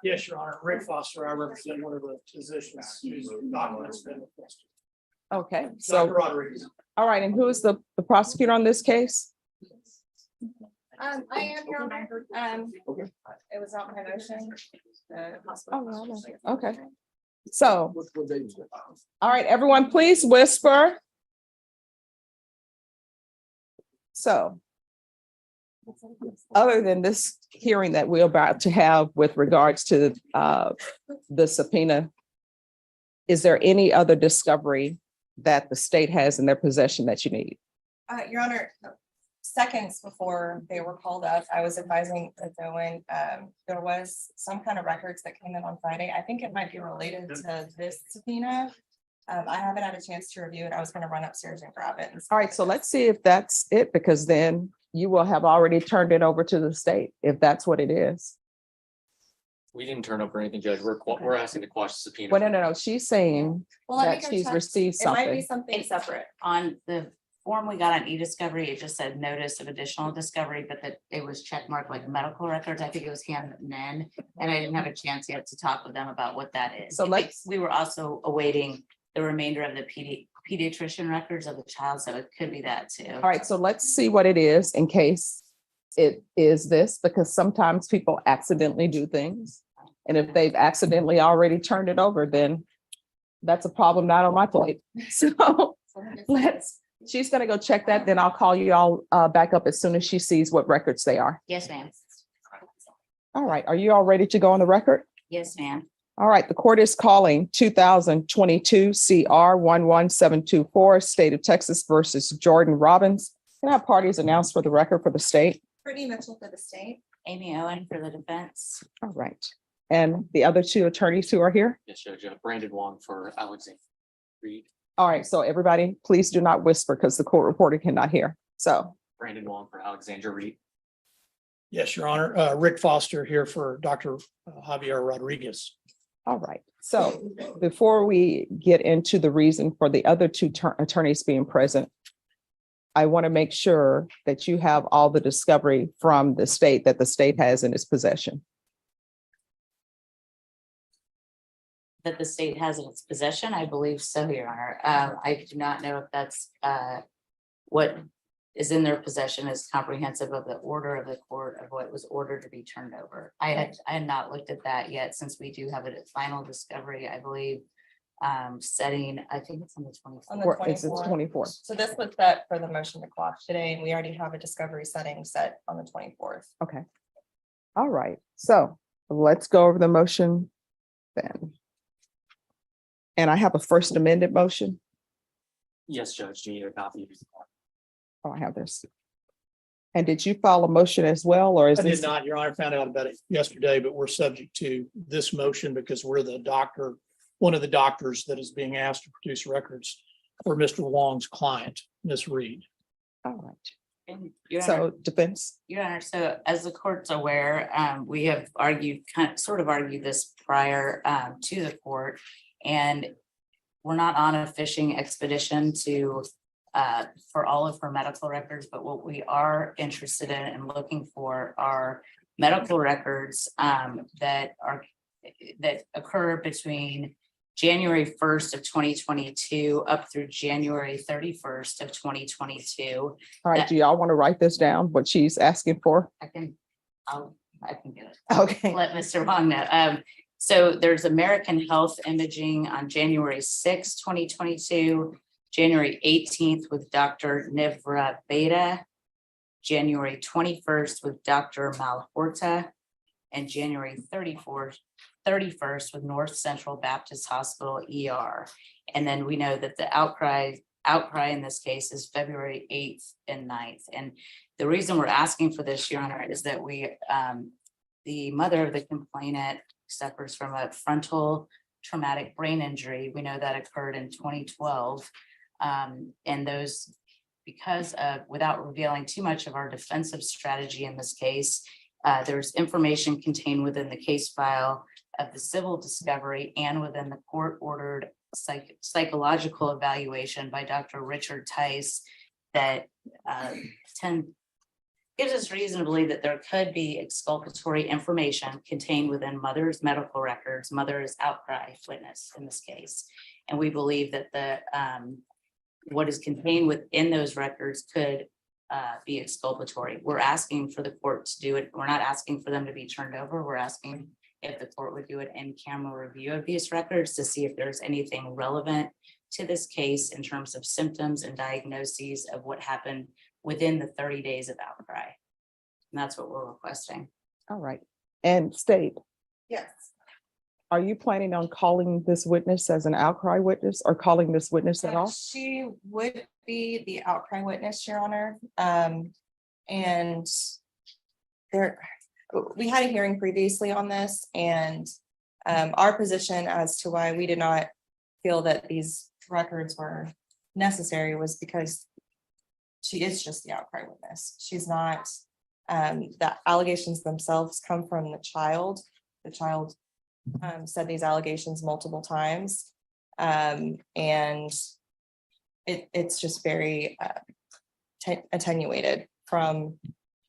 Yes, Your Honor. Rick Foster, I represent one of the physicians whose documents been requested. Okay, Dr. so, Rodriguez. all right, and who is the prosecutor on this case? I am your honor. It was not my motion. The hospital. Oh, no. Okay. So, all right, everyone, please whisper. So, other than this hearing that we're about to have with regards to the subpoena, is there any other discovery that the state has in their possession that you need? Your honor, seconds before they were called up, I was advising that there was some kind of records that came in on Friday. I think it might be related to this subpoena. I haven't had a chance to review it. I was going to run upstairs and grab it. All right, so let's see if that's it, because then you will have already turned it over to the state, if that's what it is. We didn't turn over anything, Judge. We're asking to quash the subpoena. Well, no, she's saying Well, let me that go she's check. received It might be something. something separate. On the form we got on e-discovery, it just said notice of additional discovery, but that it was checkmarked like medical records. I think it was handwritten in, and I didn't have a chance yet to talk with them about what that is. So We were also awaiting the remainder of the pediatrician records of the child, so it could be that too. All right, so let's see what it is in case it is this, because sometimes people accidentally do things. And if they've accidentally already turned it over, then that's a problem not on my plate. So she's gonna go check that, then I'll call you all back up as soon as she sees what records they are. Yes, ma'am. All right, are you all ready to go on the record? Yes, ma'am. All right, the court is calling 2022 CR 11724, State of Texas versus Jordan Robbins. Can I have parties announced for the record for the state? Brittany Mitchell for the state. Amy Owen for the defense. All right. And the other two attorneys who are here? Yes, Judge. Brandon Wong for Alexander Reed. All right, so everybody, please do not whisper because the court reporter cannot hear. So, Brandon Wong for Alexander Reed. Yes, Your Honor. Rick Foster here for Dr. Javier Rodriguez. all right. So before we get into the reason for the other two attorneys being present, I want to make sure that you have all the discovery from the state that the state has in its possession. That the state has in its possession, I believe so, Your Honor. I do not know if that's what is in their possession is comprehensive of the order of the court of what was ordered to be turned over. I had not looked at that yet, since we do have a final discovery, I believe, setting, I think it's on the 24th. It's the 24th. So this was set for the motion to quash today, and we already have a discovery setting set on the 24th. Okay. All right. So let's go over the motion then. And I have a first amended motion. Yes, Judge. Do you need a copy? Oh, I have this. And did you file a motion as well, or is I did this? not, Your Honor, found out about it yesterday, but we're subject to this motion because we're the doctor, one of the doctors that is being asked to produce records for Mr. Wong's client, Ms. Reed. All right. And Your Honor, So defense. Your Honor, so as the court's aware, we have argued, sort of argued this prior to the court, and we're not on a fishing expedition to for all of her medical records, but what we are interested in and looking for are medical records that occur between January 1st of 2022 up through January 31st of 2022. All right. Do y'all want to write this down, what she's asking for? I can get it. Okay. Let Mr. Wong know. So there's American Health Imaging on January 6th, 2022, January 18th with Dr. Nivra Beta, January 21st with Dr. Malhorta, and January 31st with North Central Baptist Hospital ER. And then we know that the outcry in this case is February 8th and 9th. And the reason we're asking for this, Your Honor, is that the mother of the complainant suffers from a frontal traumatic brain injury. We know that occurred in 2012. And those, because of, without revealing too much of our defensive strategy in this case, there's information contained within the case file of the civil discovery and within the court-ordered psychological evaluation by Dr. Richard Tice that gives us reason to believe that there could be exculpatory information contained within mother's medical records, mother's outcry witness in this case. And we believe that what is contained within those records could be exculpatory. We're asking for the court to do it. We're not asking for them to be turned over. We're asking if the court would do an in-camera review of these records to see if there's anything relevant to this case in terms of symptoms and diagnoses of what happened within the 30 days of outcry. And that's what we're requesting. All right. And state, Yes. are you planning on calling this witness as an outcry witness or calling this witness at all? She would be the outcry witness, Your Honor. And we had a hearing previously on this, and our position as to why we did not feel that these records were necessary was because she is just the outcry witness. She's not, the allegations themselves come from the child. The child said these allegations multiple times. And it's just very attenuated from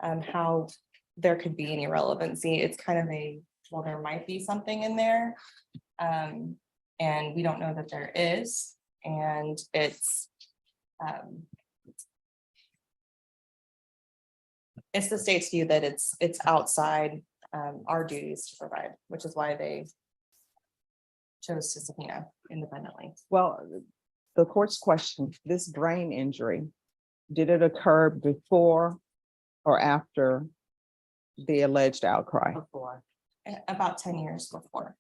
how there could be any relevancy. It's kind of well, there might be something in there. And we don't know that there is. And it's the state's view that it's outside our duties to provide, which is why they chose to subpoena independently. Well, the court's question, this brain injury, did it occur before or after the alleged outcry? Before. About 10 years before.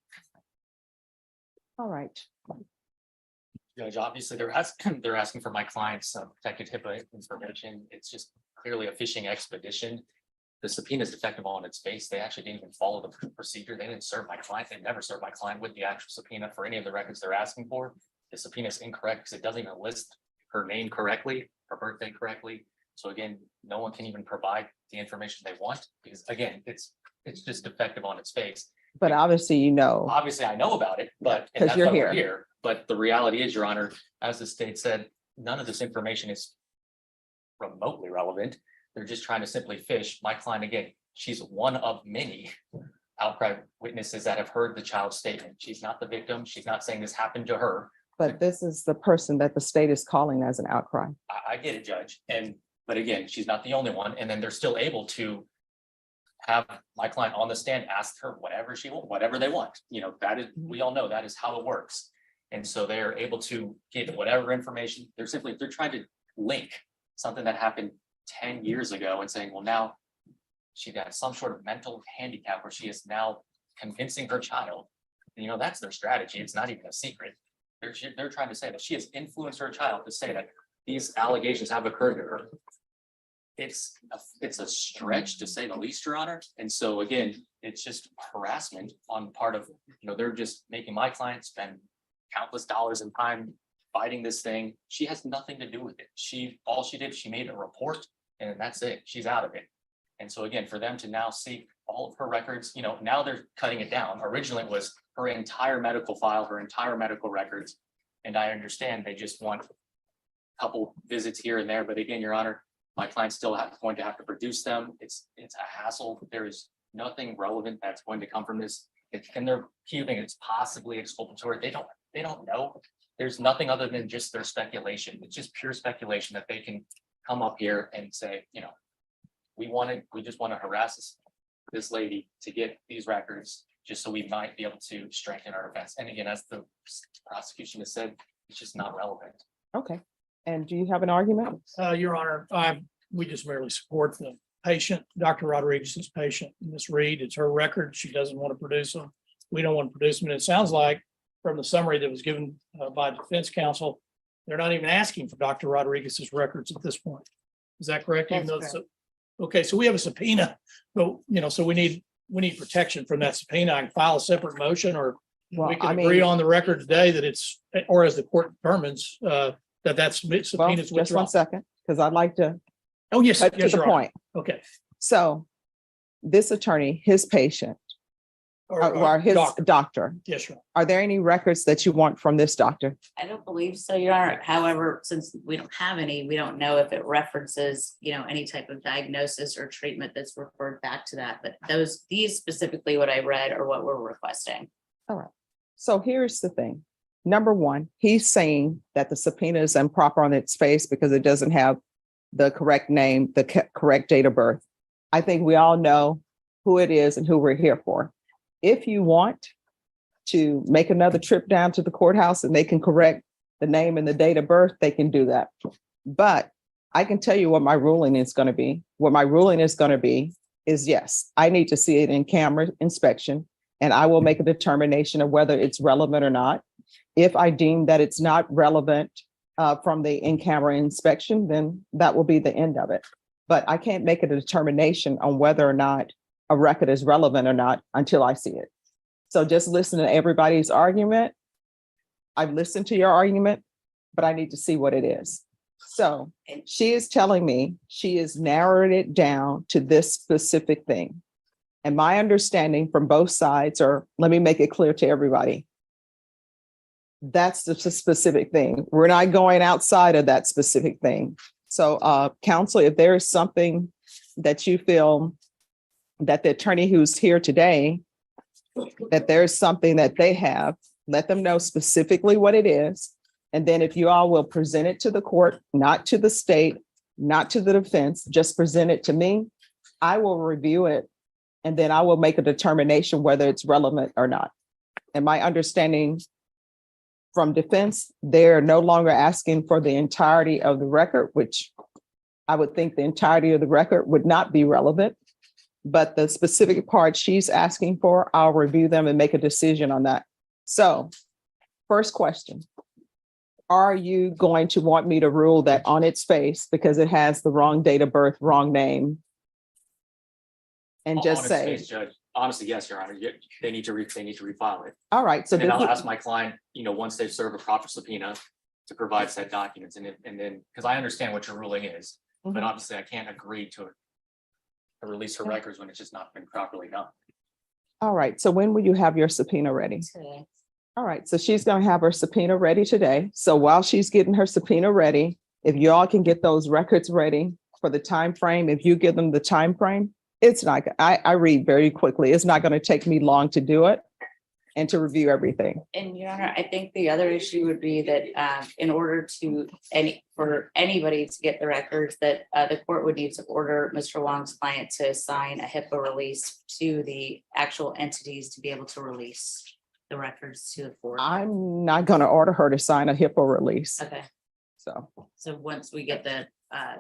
All right. Judge, obviously, they're asking for my client's protected HIPAA information. It's just clearly a fishing expedition. The subpoena is defective on its face. They actually didn't even follow the procedure. They didn't serve my client. They've never served my client with the actual subpoena for any of the records they're asking for. The subpoena is incorrect because it doesn't even list her name correctly, her birthday correctly. So again, no one can even provide the information they want because again, it's just defective on its face. But obviously, you know, Obviously, I know about it, but and 'Cause that's you're why we're here. here. But the reality is, Your Honor, as the state said, none of this information is remotely relevant. They're just trying to simply fish. My client, again, she's one of many outcry witnesses that have heard the child's statement. She's not the victim. She's not saying this happened to her. but this is the person that the state is calling as an outcry. I get it, Judge. But again, she's not the only one. And then they're still able to have my client on the stand, ask her whatever they want. You know, that is, we all know that is how it works. And so they're able to get whatever information. They're trying to link something that happened 10 years ago and saying, well, now she got some sort of mental handicap where she is now convincing her child. You know, that's their strategy. It's not even a secret. They're trying to say that she has influenced her child to say that these allegations have occurred to her. It's a stretch to say the least, Your Honor. And so again, it's just harassment on part of, you know, they're just making my client spend countless dollars and time fighting this thing. She has nothing to do with it. All she did, she made a report and that's it. She's out of it. And so again, for them to now see all of her records, you know, now they're cutting it down. Originally it was her entire medical file, her entire medical records. And I understand they just want a couple visits here and there. But again, Your Honor, my client's still going to have to produce them. It's a hassle. There is nothing relevant that's going to come from this. And they're keeping it's possibly exculpatory. They don't know. There's nothing other than just their speculation. It's just pure speculation that they can come up here and say, you know, we just want to harass this lady to get these records just so we might be able to strengthen our defense. And again, as the prosecution has said, it's just not relevant. Okay. And do you have an argument? Your Honor, we just merely support the patient, Dr. Rodriguez's patient, Ms. Reed. It's her record. She doesn't want to produce them. We don't want to produce them. And it sounds like from the summary that was given by defense counsel, they're not even asking for Dr. Rodriguez's records at this point. Is that correct? Even though okay, so we have a subpoena, but you know, so we need protection from that subpoena. I can file a separate motion, or Well, we I can agree mean, on the record today that it's, or as the court determines, that's well, subpoena is just one withdrawn. second, because I'd like to Oh, yes, cut to yes, the Your Honor. point. Okay, So this attorney, his patient, or his doctor. Yes, Your Honor. Are there any records that you want from this doctor? I don't believe so, Your Honor. However, since we don't have any, we don't know if it references, any type of diagnosis or treatment that's referred back to that. But these specifically what I read are what we're requesting. So here's the thing. Number one, he's saying that the subpoena is improper on its face because it doesn't have the correct name, the correct date of birth. I think we all know who it is and who we're here for. If you want to make another trip down to the courthouse and they can correct the name and the date of birth, they can do that. But I can tell you what my ruling is going to be. What my ruling is going to be is yes, I need to see it in camera inspection, and I will make a determination of whether it's relevant or not. If I deem that it's not relevant from the in-camera inspection, then that will be the end of it. But I can't make a determination on whether or not a record is relevant or not until I see it. So just listen to everybody's argument. I've listened to your argument, but I need to see what it is. So she is telling me she has narrowed it down to this specific thing. And my understanding from both sides, or let me make it clear to everybody, that's the specific thing. We're not going outside of that specific thing. So counsel, if there is something that you feel that the attorney who's here today, that there's something that they have, let them know specifically what it is. And then if you all will present it to the court, not to the state, not to the defense, just present it to me, I will review it. And then I will make a determination whether it's relevant or not. And my understanding from defense, they're no longer asking for the entirety of the record, which I would think the entirety of the record would not be relevant. But the specific part she's asking for, I'll review them and make a decision on that. So first question, are you going to want me to rule that on its face because it has the wrong date of birth, wrong name? And just On its say, face, Judge, honestly, yes, Your Honor, they need to refile it. all right, so And then I'll this- ask my client, once they've served a proper subpoena to provide said documents, and then, because I understand what your ruling is, but Mhm. obviously I can't agree to release her records when it's just not been properly done. all right, so when will you have your subpoena ready? Today. All right, so she's going to have her subpoena ready today. So while she's getting her subpoena ready, if you all can get those records ready for the time frame, if you give them the time frame, it's not, I read very quickly. It's not going to take me long to do it and to review everything. And Your Honor, I think the other issue would be that in order for anybody to get the records, that the court would need to order Mr. Wong's client to sign a HIPAA release to the actual entities to be able to release the records to the court. I'm not going to order her to sign a HIPAA release. Okay, So, so once we get the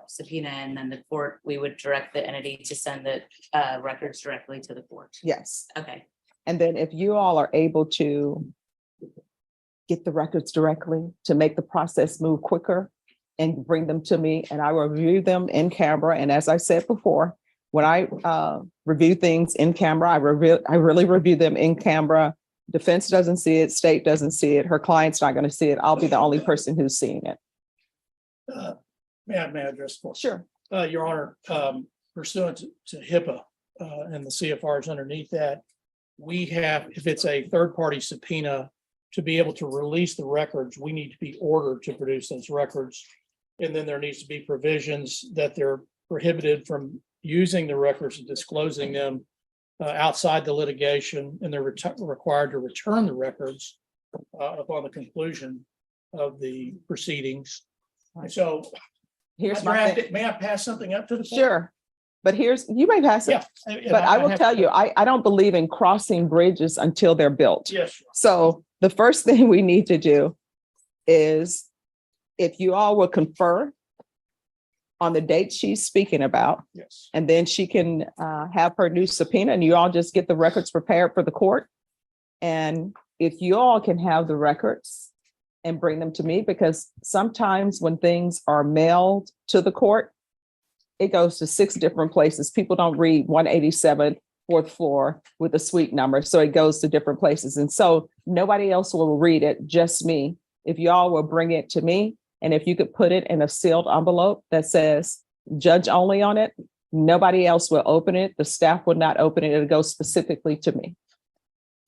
subpoena and then the court, we would direct the entity to send the records directly to the court. yes. Okay, And then if you all are able to get the records directly to make the process move quicker and bring them to me, and I will review them in camera. And as I said before, when I review things in camera, I really review them in camera. Defense doesn't see it, state doesn't see it, her client's not going to see it. I'll be the only person who's seeing it. May I address? Sure. Your Honor, pursuant to HIPAA and the CFRs underneath that, we have, if it's a third-party subpoena, to be able to release the records, we need to be ordered to produce those records. And then there needs to be provisions that they're prohibited from using the records and disclosing them outside the litigation, and they're required to return the records upon the conclusion of the proceedings. And so Here's my thing. may I pass something up to the court? Sure. But you may pass it. Yeah. But I will tell you, I don't believe in crossing bridges until they're built. Yes. So the first thing we need to do is, if you all will confer on the date she's speaking about, Yes. and then she can have her new subpoena, and you all just get the records prepared for the court. And if you all can have the records and bring them to me, because sometimes when things are mailed to the court, it goes to 6 different places. People don't read 187 4th floor with a suite number. So it goes to different places. And so nobody else will read it, just me. If y'all will bring it to me, and if you could put it in a sealed envelope that says judge only on it, nobody else will open it. The staff would not open it. It'll go specifically to me.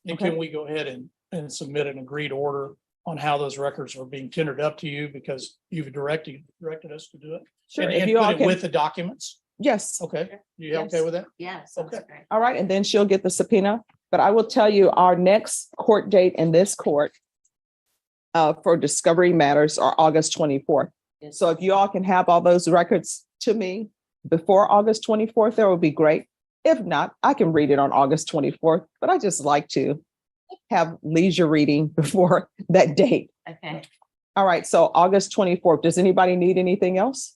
And Okay. can we go ahead and submit an agreed order on how those records are being tendered up to you because you've directed us to do it? Sure, And if and you all put it can, with the documents? yes. Okay, you okay Yes. with that? Yeah, sounds Okay. great. All right, and then she'll get the subpoena. But I will tell you, our next court date in this court for discovery matters are August 24th. Yes. So if you all can have all those records to me before August 24th, that would be great. If not, I can read it on August 24th, but I just like to have leisure reading before that date. Okay, All right, so August 24th. Does anybody need anything else?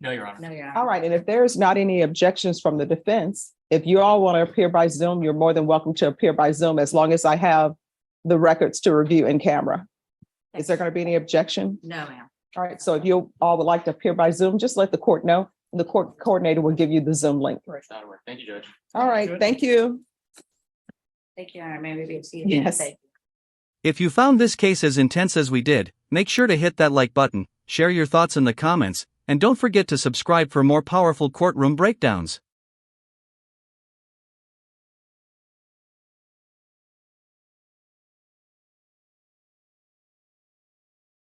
No, Your Honor. no, you're All not. right, and if there's not any objections from the defense, if you all want to appear by Zoom, you're more than welcome to appear by Zoom as long as I have the records to review in camera. Is there going to be any objection? No, ma'am. All right, so if you all would like to appear by Zoom, just let the court know. The court coordinator will give you the Zoom link. That'll work. Thank you, Judge. All right, Good. thank you. Thank you, Your Honor. Maybe we see you. Yes. Thank you. If you found this case as intense as we did, make sure to hit that like button, share your thoughts in the comments, and don't forget to subscribe for more powerful courtroom breakdowns.